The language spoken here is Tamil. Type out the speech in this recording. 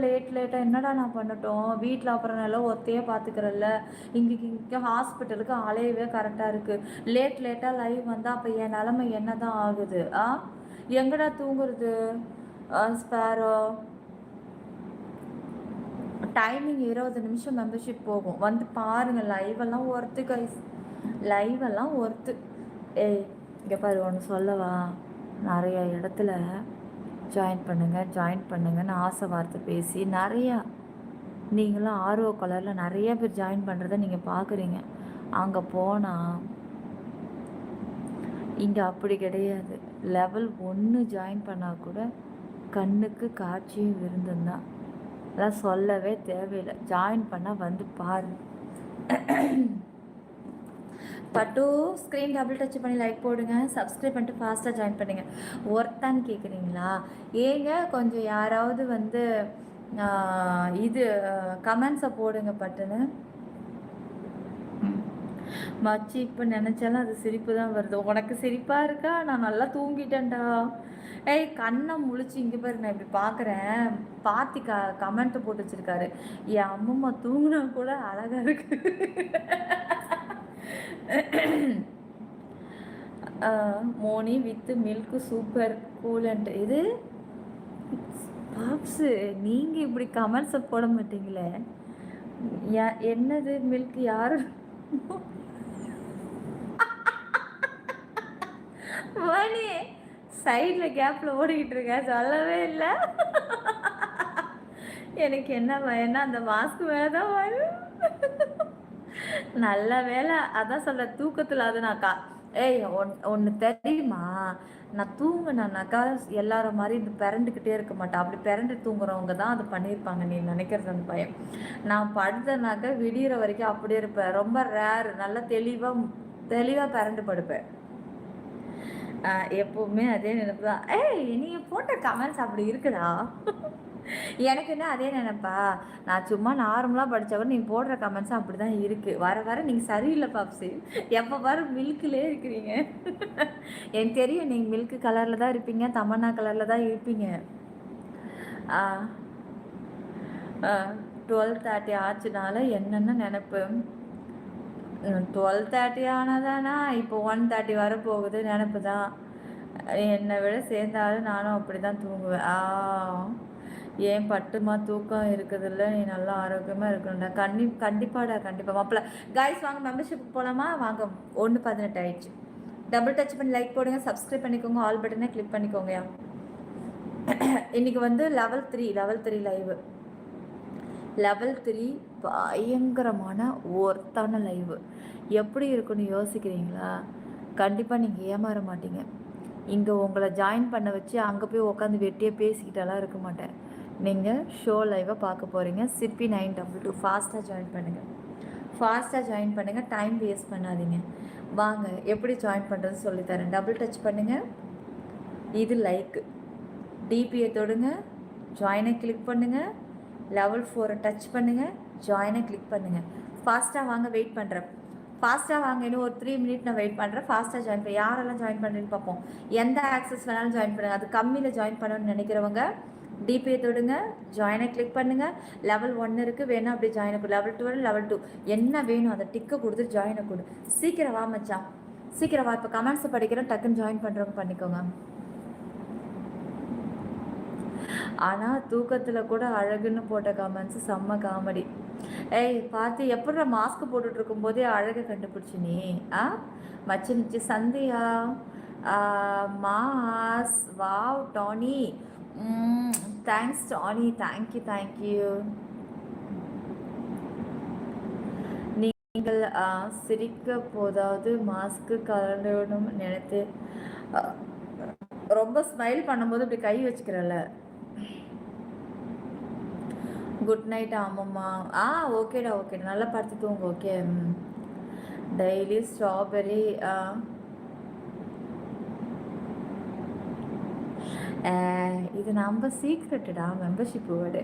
லேட்டாக என்னடா நான் பண்ணட்டும், வீட்டில் அப்புறம் நல்லா ஒத்தையே பார்த்துக்கிறல்ல, இங்கே ஹாஸ்பிட்டலுக்கு அலையவே கரெக்டாக இருக்குது. லேட்டாக லைவ் வந்தால் அப்போ என் நிலமை என்ன தான் ஆகுது? எங்கடா தூங்குறது? ஸ்பேரோ டைமிங் 20 நிமிஷம் மெம்பர்ஷிப் போகும். வந்து பாருங்கள், லைவெல்லாம் ஒர்த்து கைஸ், லைவெல்லாம் ஒர்த்து. ஏய் இங்கே பாரு, ஒன்று சொல்லவா, நிறைய இடத்துல ஜாயின் பண்ணுங்கன்னு ஆசை வார்த்தை பேசி நிறையா நீங்களும் ஆர்வ கலரில் நிறைய பேர் ஜாயின் பண்ணுறத நீங்கள் பார்க்குறீங்க. அங்கே போனால் இங்கே அப்படி கிடையாது. லெவல் 1 ஜாயின் பண்ணால் கூட கண்ணுக்கு காட்சியும் விருந்தும் தான். அதெல்லாம் சொல்லவே தேவையில்லை. ஜாயின் பண்ணால் வந்து பாரு. பட்டு ஸ்க்ரீன் டபுள் டச் பண்ணி லைக் போடுங்க, சப்ஸ்கிரைப் பண்ணிட்டு ஃபாஸ்ட்டாக ஜாயின் பண்ணுங்கள். ஒர்த்தான்னு கேட்குறீங்களா? ஏங்க கொஞ்சம் யாராவது வந்து இது கமெண்ட்ஸை போடுங்க பட்டுன்னு. மச்சி இப்போ நினச்சாலும் அது சிரிப்பு தான் வருது. உனக்கு சிரிப்பாக இருக்கா? நான் நல்லா தூங்கிட்டேன்டா. ஏய் கண்ணை முழிச்சு இங்கே பாரு, நான் இப்படி பார்க்குறேன். பாத்தி கமெண்ட் போட்டு வச்சுருக்காரு, என் அம்மம்மா தூங்கினா கூட அழகாக இருக்கு. Moni with milk super coolant. இது பாப்ஸு, நீங்கள் இப்படி கமெண்ட்ஸை போட மாட்டீங்களே. என்னது மில்க்? யாரு மணி சைடில் கேப்பில் ஓடிக்கிட்டு இருக்க, சொல்லவே இல்லை. எனக்கு என்ன பயம்னா அந்த மாஸ்க் மேலே தான் வரும். நல்ல வேலை, அதான் சொல்ல தூக்கத்தில் அது நாக்கா. ஏய் ஒன்று தெரியுமா, நான் தூங்கினாக்கா எல்லாரும் மாதிரி இந்த பிறண்டுக்கிட்டே இருக்க மாட்டேன். அப்படி பிறண்டு தூங்குறவங்க தான் அதை பண்ணியிருப்பாங்க நீ நினைக்கிறது அந்த பயம். நான் படுத்தனாக்கா விடிகிற வரைக்கும் அப்படியே இருப்பேன். ரொம்ப ரேர், நல்லா தெளிவாக பிறண்டு படுப்பேன். எப்போவுமே அதே நினைப்பு தான். ஏய் நீங்கள் போட்ட கமெண்ட்ஸ் அப்படி இருக்குதா? எனக்கு என்ன அதே நினைப்பா? நான் சும்மா நார்மலாக படித்தவரை நீங்கள் போடுற கமெண்ட்ஸும் அப்படி தான் இருக்குது. வர நீங்கள் சரியில்லை பாப்ஸு. எப்போ பாரு மில்கிலே இருக்கிறீங்க. எனக்கு தெரியும் நீங்கள் மில்க்கு கலரில் தான் இருப்பீங்க, தமன்னா கலரில் தான் இருப்பீங்க. 12:30 ஆச்சுனால என்னென்ன நினைப்பு? 12:30 ஆனதானா? இப்போ 1:30 வரப்போகுது. நினப்பு தான். என்னை விட சேர்ந்தாலும் நானும் அப்படி தான் தூங்குவேன். ஏன் பட்டுமா தூக்கம் இருக்குதுல்ல, நீ நல்லா ஆரோக்கியமாக இருக்கணும்டா. கண்டிப்பாடா, கண்டிப்பாக மாப்பிள்ள. கைஸ் வாங்க மெம்பர்ஷிப் போகலாமா? வாங்க. 1:18 ஆயிடுச்சு. டபுள் டச் பண்ணி லைக் போடுங்க, சப்ஸ்கிரைப் பண்ணிக்கோங்க, ஆல் பட்டனை கிளிக் பண்ணிக்கோங்க. இன்றைக்கி வந்து லெவல் 3 லைவு. லெவல் 3 பயங்கரமான ஒர்த்தான லைவு. எப்படி இருக்குன்னு யோசிக்கிறீங்களா? கண்டிப்பாக நீங்கள் ஏமாற மாட்டீங்க. இங்கே உங்களை ஜாயின் பண்ண வச்சு அங்கே போய் உட்காந்து வெட்டியே பேசிக்கிட்டாலாம் இருக்க மாட்டேன். நீங்கள் ஷோ லைவாக பார்க்க போகிறீங்க. சிப்பி 922 ஃபாஸ்ட்டாக ஜாயின் பண்ணுங்கள். டைம் வேஸ்ட் பண்ணாதீங்க. வாங்க எப்படி ஜாயின் பண்ணுறது சொல்லித்தரேன். டபுள் டச் பண்ணுங்கள், இது லைக்கு. டிபியை தொடுங்க, ஜாயினை கிளிக் பண்ணுங்கள். லெவல் 4 டச் பண்ணுங்கள், ஜாயினை கிளிக் பண்ணுங்கள். ஃபாஸ்ட்டாக வாங்க, வெயிட் பண்ணுறேன். ஃபாஸ்ட்டாக வாங்க, இன்னும் ஒரு 3 மினிட் நான் வெயிட் பண்ணுறேன். ஃபாஸ்ட்டாக ஜாயின் பண்ணி யாரெல்லாம் ஜாயின் பண்ணுறேன்னு பார்ப்போம். எந்த ஆக்சஸ் வேணாலும் ஜாயின் பண்ணுங்கள். அது கம்மியில் ஜாயின் பண்ணணும்னு நினைக்கிறவங்க டிபியை தொடுங்க, ஜாயினை கிளிக் பண்ணுங்கள். லெவல் 1 இருக்குது, வேணும் அப்படி ஜாயினை கொடு. லெவல் 12, லெவல் 2 என்ன வேணும் அதை டிக்கை கொடுத்து ஜாயினை கொடு. சீக்கிரம் வா மச்சான், சீக்கிரம் வா. இப்போ கமெண்ட்ஸை படிக்கிறேன், டக்குன்னு ஜாயின் பண்ணுறவங்க பண்ணிக்கோங்க. ஆனால் தூக்கத்தில் கூட அழகுன்னு போட்ட கமெண்ட்ஸு செம்ம காமெடி. ஏய் பார்த்து எப்படி மாஸ்க் போட்டுட்டு இருக்கும்போதே அழகை கண்டுபிடிச்சி நீ. மச்சி Sandhya, mass, wow Danny, thanks Danny, thank you. நீங்கள் சிரிக்க போதாவது மாஸ்க்கு கலந்துன்னு நினைத்து ரொம்ப ஸ்மைல் பண்ணும்போது இப்படி கை வச்சுக்கிறல்ல. Good night. ஆமாம்மா. ஓகேடா, நல்லா பார்த்து தூங்க. ஓகே. Daily strawberry. இது நம்ம சீக்ரெட்டுடா மெம்பர்ஷிப் வேர்டு.